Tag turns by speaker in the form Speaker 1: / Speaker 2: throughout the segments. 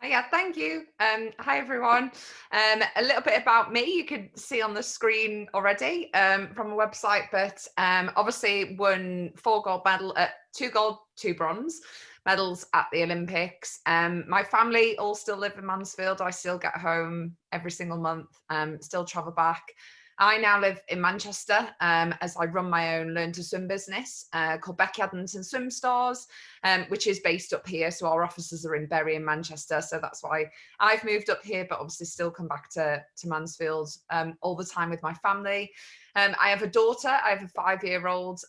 Speaker 1: Yeah, thank you. Hi everyone. A little bit about me, you can see on the screen already from a website, but obviously won 2 gold, 2 bronze medals at the Olympics. My family all still live in Mansfield. I still get home every single month, still travel back. I now live in Manchester as I run my own learn to swim business called Becky Adlington Swim Stars, which is based up here. So our offices are in Bury in Manchester. So that's why I've moved up here, but obviously still come back to Mansfield all the time with my family. I have a daughter, I have a 5-year-old,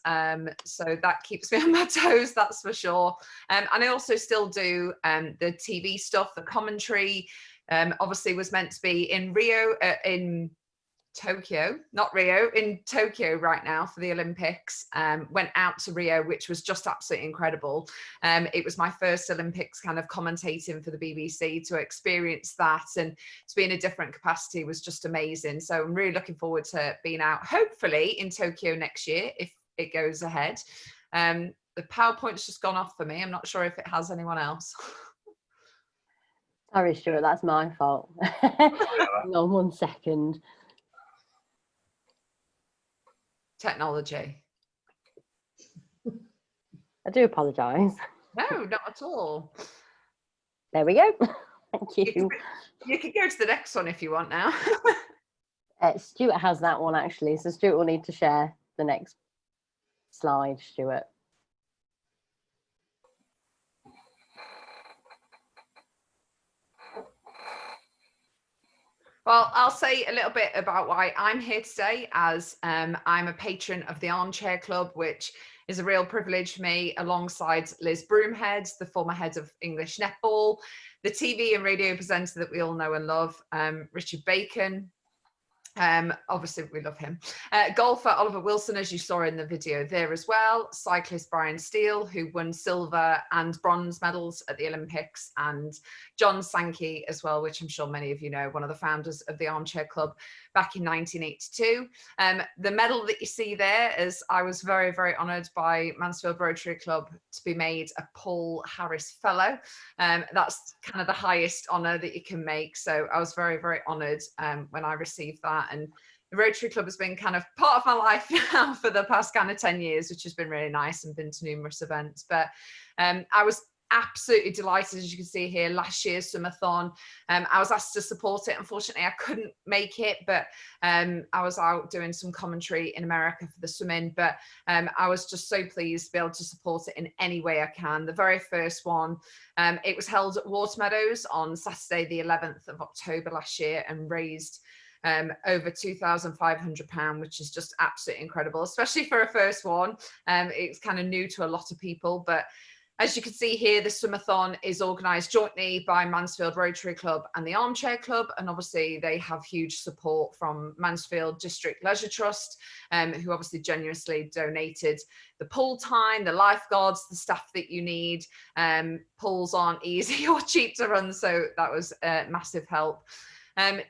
Speaker 1: so that keeps me on my toes, that's for sure. And I also still do the TV stuff, the commentary. Obviously was meant to be in Tokyo, not Rio, in Tokyo right now for the Olympics. Went out to Rio, which was just absolutely incredible. It was my first Olympics kind of commentating for the BBC. To experience that and to be in a different capacity was just amazing. So I'm really looking forward to being out, hopefully in Tokyo next year, if it goes ahead. The PowerPoint's just gone off for me. I'm not sure if it has anyone else.
Speaker 2: Sorry, Stuart, that's my fault. Hang on 1 second.
Speaker 1: Technology.
Speaker 2: I do apologise.
Speaker 1: No, not at all.
Speaker 2: There we go. Thank you.
Speaker 1: You can go to the next one if you want now.
Speaker 2: Stuart has that one actually, so Stuart will need to share the next slide, Stuart.
Speaker 1: Well, I'll say a little bit about why I'm here today, as I'm a patron of the Armchair Club, which is a real privilege for me, alongside Liz Broomhead, the former head of English netball, the TV and radio presenter that we all know and love, Richard Bacon. Obviously we love him. Golfer Oliver Wilson, as you saw in the video there as well. Cyclist Brian Steele, who won silver and bronze medals at the Olympics, and John Sankey as well, which I'm sure many of you know, one of the founders of the Armchair Club back in 1982. The medal that you see there is, I was very, very honoured by Mansfield Rotary Club to be made a Paul Harris Fellow. That's kind of the highest honour that you can make. So I was very, very honoured when I received that. And the Rotary Club has been kind of part of my life now for the past kind of 10 years, which has been really nice, and been to numerous events. But I was absolutely delighted, as you can see here, last year's Swimathon. I was asked to support it. Unfortunately, I couldn't make it, but I was out doing some commentary in America for the swimming. But I was just so pleased to be able to support it in any way I can. The very first one, it was held at Watermeadows on Saturday, the 11th of October last year, and raised over £2,500, which is just absolutely incredible, especially for a first one. It's kind of new to a lot of people, but as you can see here, the Swimathon is organised jointly by Mansfield Rotary Club and the Armchair Club, and obviously they have huge support from Mansfield District Leisure Trust, who obviously generously donated the pool time, the lifeguards, the staff that you need. Pools aren't easy or cheap to run, so that was a massive help.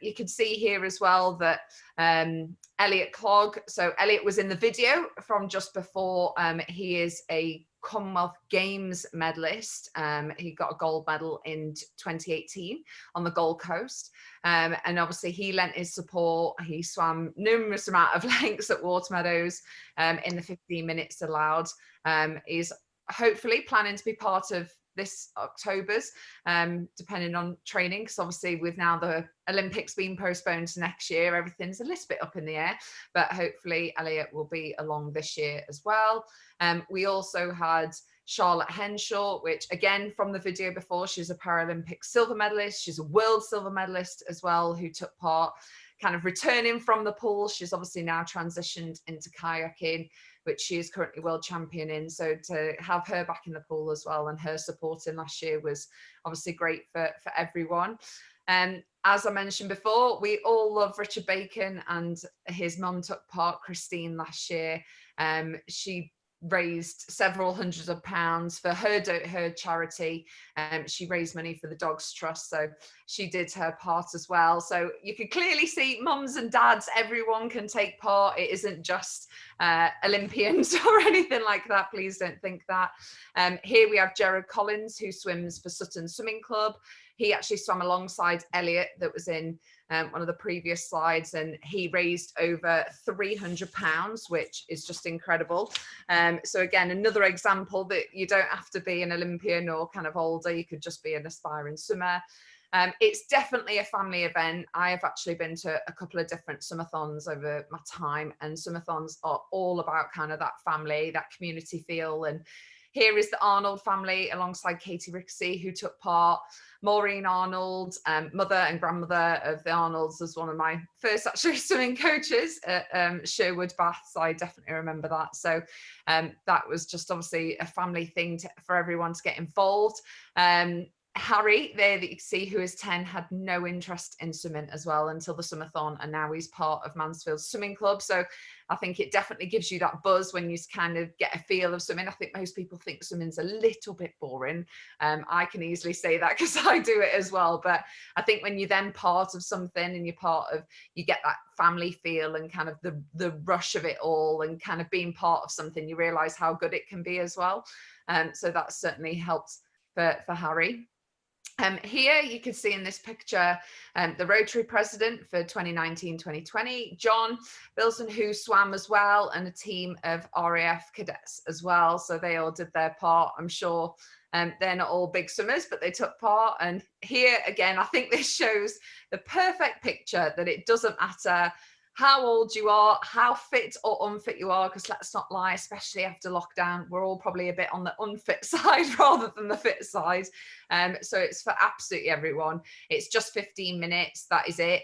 Speaker 1: You can see here as well that Elliot Clogg, so Elliot was in the video from just before. He is a Commonwealth Games medalist. He got a gold medal in 2018 on the Gold Coast. And obviously he lent his support. He swam numerous amount of lengths at Watermeadows in the 15 minutes allowed. He's hopefully planning to be part of this October's, depending on training, because obviously with now the Olympics being postponed to next year, everything's a little bit up in the air, but hopefully Elliot will be along this year as well. We also had Charlotte Henshaw, which again from the video before, she's a Paralympic silver medalist, she's a world silver medalist as well, who took part, kind of returning from the pool. She's obviously now transitioned into kayaking, which she is currently world champion in. So to have her back in the pool as well, and her supporting last year, was obviously great for everyone. As I mentioned before, we all love Richard Bacon, and his mum took part, Christine, last year. She raised several hundreds of pounds for her charity. She raised money for the Dogs Trust, so she did her part as well. So you can clearly see mums and dads, everyone can take part. It isn't just Olympians or anything like that. Please don't think that. Here we have Gerard Collins, who swims for Sutton Swimming Club. He actually swam alongside Elliot that was in one of the previous slides, and he raised over £300, which is just incredible. So again, another example that you don't have to be an Olympian or kind of older, you could just be an aspiring swimmer. It's definitely a family event. I have actually been to a couple of different swimathons over my time, and swimathons are all about kind of that family, that community feel. And here is the Arnold family alongside Katie Rixey, who took part. Maureen Arnold, mother and grandmother of the Arnolds, was one of my first actually swimming coaches at Sherwood Baths. I definitely remember that. So that was just obviously a family thing for everyone to get involved. Harry there that you can see, who is 10, had no interest in swimming as well until the swimathon, and now he's part of Mansfield Swimming Club. So I think it definitely gives you that buzz when you kind of get a feel of swimming. I think most people think swimming's a little bit boring. I can easily say that because I do it as well. But I think when you're then part of something and you get that family feel and kind of the rush of it all and kind of being part of something, you realize how good it can be as well. So that certainly helps for Harry. Here you can see in this picture the Rotary president for 2019-2020, John Bilson, who swam as well, and a team of RAF cadets as well. So they all did their part. I'm sure they're not all big swimmers, but they took part. And here again, I think this shows the perfect picture that it doesn't matter how old you are, how fit or unfit you are, because let's not lie, especially after lockdown, we're all probably a bit on the unfit side rather than the fit side. So it's for absolutely everyone. It's just 15 minutes, that is it.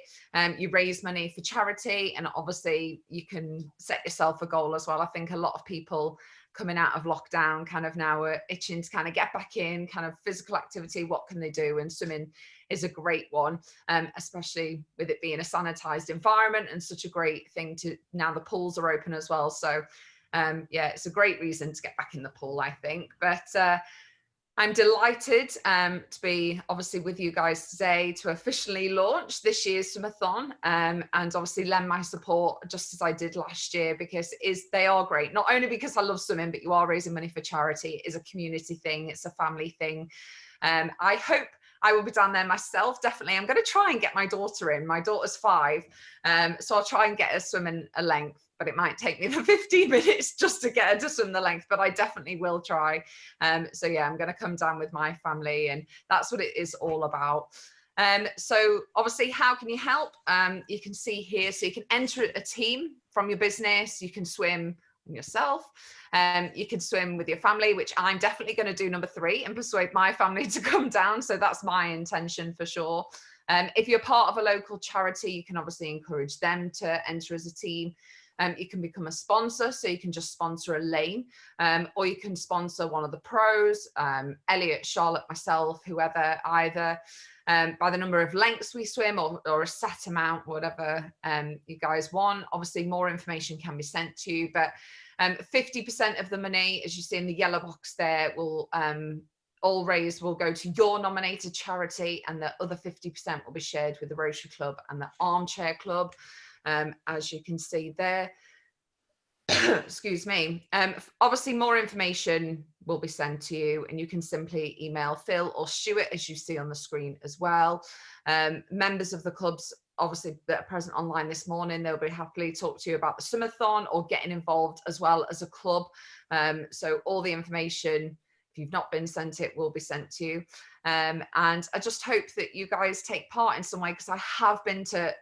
Speaker 1: You raise money for charity, and obviously you can set yourself a goal as well. I think a lot of people coming out of lockdown kind of now are itching to kind of get back in kind of physical activity. What can they do? And swimming is a great one, especially with it being a sanitized environment and such a great thing to, now the pools are open as well. So yeah, it's a great reason to get back in the pool, I think. But I'm delighted to be obviously with you guys today to officially launch this year's Swimathon, and obviously lend my support just as I did last year, because they are great. Not only because I love swimming, but you are raising money for charity. It is a community thing. It's a family thing. I hope I will be down there myself. Definitely. I'm going to try and get my daughter in. My daughter's 5. So I'll try and get her swimming a length, but it might take me the 15 minutes just to get her to swim the length, but I definitely will try. So yeah, I'm going to come down with my family, and that's what it is all about. So obviously, how can you help? You can see here, so you can enter a team from your business. You can swim yourself. You can swim with your family, which I'm definitely going to do number 3 and persuade my family to come down. So that's my intention for sure. If you're part of a local charity, you can obviously encourage them to enter as a team. You can become a sponsor, so you can just sponsor a lane, or you can sponsor one of the pros, Elliot, Charlotte, myself, whoever, either by the number of lengths we swim or a set amount, whatever you guys want. Obviously, more information can be sent to you, but 50% of the money, as you see in the yellow box there, will all raised will go to your nominated charity, and the other 50% will be shared with the Rotary Club and the Armchair Club. As you can see there, excuse me. Obviously, more information will be sent to you, and you can simply email Phil or Stuart, as you see on the screen as well. Members of the clubs, obviously, that are present online this morning, they'll be happily talk to you about the Swimathon or getting involved as well as a club. So all the information, if you've not been sent it, will be sent to you. And I just hope that you guys take part in some way, because I have been to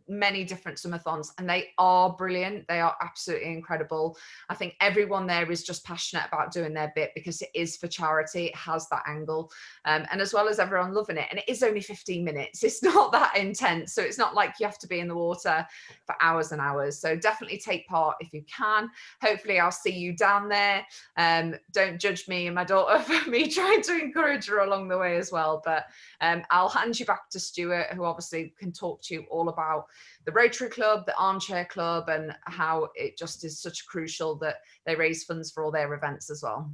Speaker 1: many different Swimathons and they are brilliant. They are absolutely incredible. I think everyone there is just passionate about doing their bit because it is for charity. It has that angle, and as well as everyone loving it. And it is only 15 minutes. It's not that intense. So it's not like you have to be in the water for hours and hours. So definitely take part if you can. Hopefully I'll see you down there. Don't judge me and my daughter for me trying to encourage her along the way as well. But I'll hand you back to Stuart, who obviously can talk to you all about the Rotary Club, the Armchair Club, and how it just is such crucial that they raise funds for all their events as well.